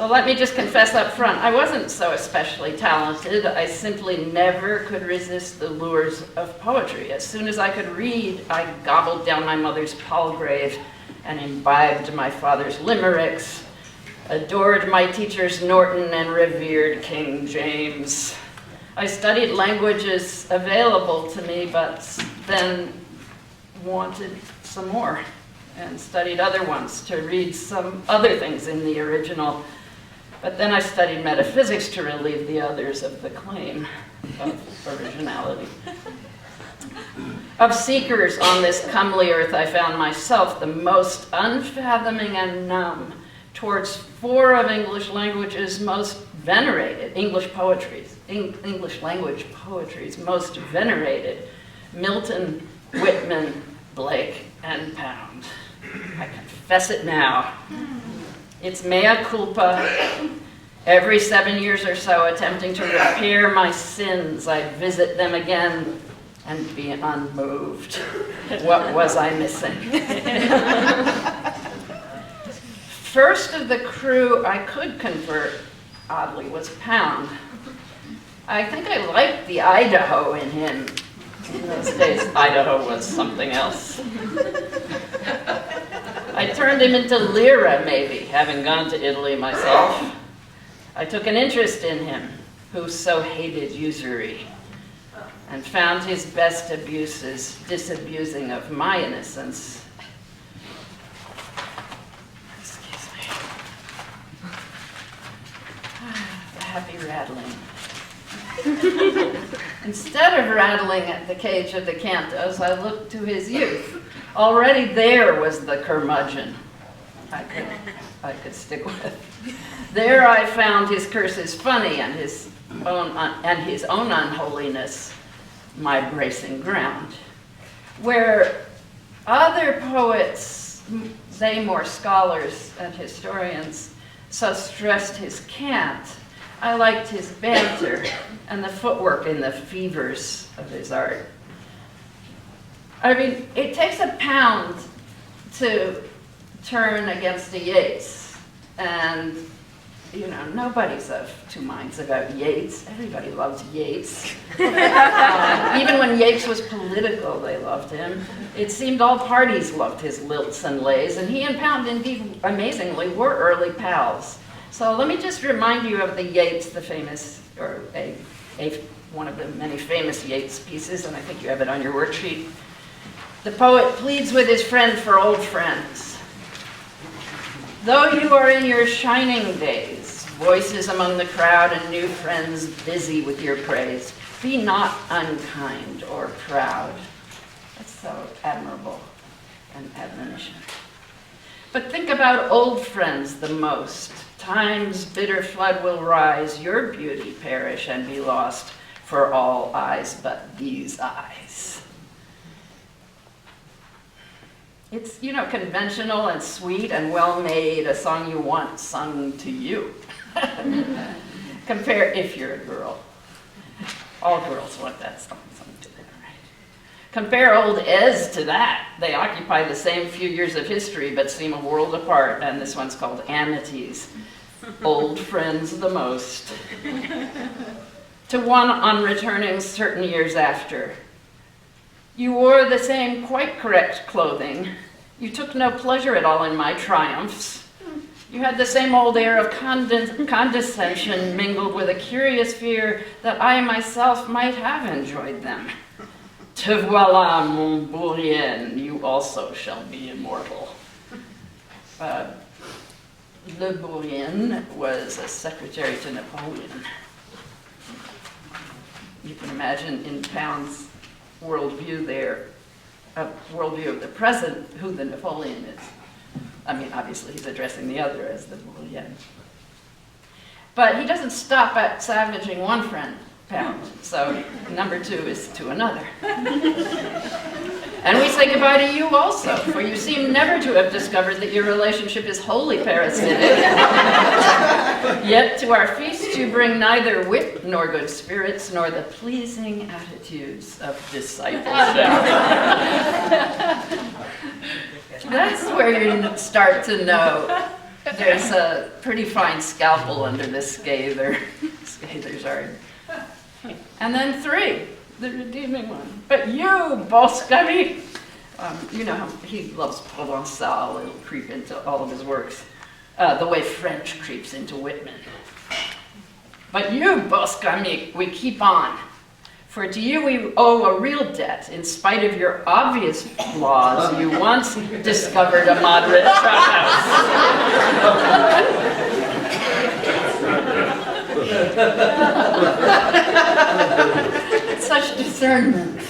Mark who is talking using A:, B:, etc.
A: Well, let me just confess up front, I wasn't so especially talented. I simply never could resist the lures of poetry. As soon as I could read, I gobbled down my mother's Palgrave and imbibed my father's limericks, adored my teachers Norton and revered King James. I studied languages available to me, but then wanted some more and studied other ones to read some other things in the original. But then I studied metaphysics to relieve the others of the claim of originality. Of seekers on this comely earth, I found myself the most unfathoming and numb towards 4 of English language's most venerated, English language poetry's most venerated, Milton, Whitman, Blake, and Pound. I confess it now. It's mea culpa. Every 7 years or so, attempting to repair my sins, I'd visit them again and be unmoved. What was I missing? First of the crew I could convert, oddly, was Pound. I think I liked the Idaho in him. In those days, Idaho was something else. I turned him into Lyra, maybe, having gone to Italy myself. I took an interest in him, who so hated usury, and found his best abuses disabusing of my innocence. Excuse me. The happy rattling. Instead of rattling at the cage of the cantos, I looked to his youth. Already there was the curmudgeon I could stick with. There I found his curses funny and his own unholiness my bracing ground. Where other poets, they more scholars and historians, so stressed his cant, I liked his banter and the footwork in the fevers of his art. I mean, it takes a Pound to turn against a Yeats, and you know, nobody's of two minds about Yeats. Everybody loved Yeats. Even when Yeats was political, they loved him. It seemed all parties loved his lilts and lays, and he and Pound, indeed, amazingly, were early pals. So let me just remind you of the Yeats, the famous, or one of the many famous Yeats pieces, and I think you have it on your worksheet. The poet pleads with his friend for old friends. Though you are in your shining days, voices among the crowd and new friends busy with your praise, be not unkind or proud. That's so admirable, an admonition. But think about old friends the most. Time's bitter flood will rise, your beauty perish and be lost for all eyes but these eyes. It's, you know, conventional and sweet and well-made, a song you want sung to you. Compare if you're a girl. All girls want that song sung to them, right? Compare old Ez to that. They occupy the same few years of history but seem a world apart, and this one's called Amities. Old friends the most. To one on returning certain years after. You wore the same quite correct clothing. You took no pleasure at all in my triumphs. You had the same old air of condescension mingled with a curious fear that I myself might have enjoyed them. Te voilà, mon bourrien, you also shall be immortal. Le Bourrien was a secretary to Napoleon. You can imagine in Pound's worldview there, a worldview of the present, who the Napoleon is. I mean, obviously he's addressing the other as the Bourrien. But he doesn't stop at savaging one friend, Pound. So number 2 is to another. And we say goodbye to you also, for you seem never to have discovered that your relationship is wholly parasitic. Yet to our feast you bring neither wit nor good spirits, nor the pleasing attitudes of discipleship. That's where you start to know There's a pretty fine scalpel under this scather. Scathers are. And then 3, the redeeming one. But you, Boscami, you know how he loves Provençal. It'll creep into all of his works. The way French creeps into Whitman. But you, Boscami, we keep on. For to you we owe a real debt. In spite of your obvious flaws, you once discovered a moderate house. Such discernment.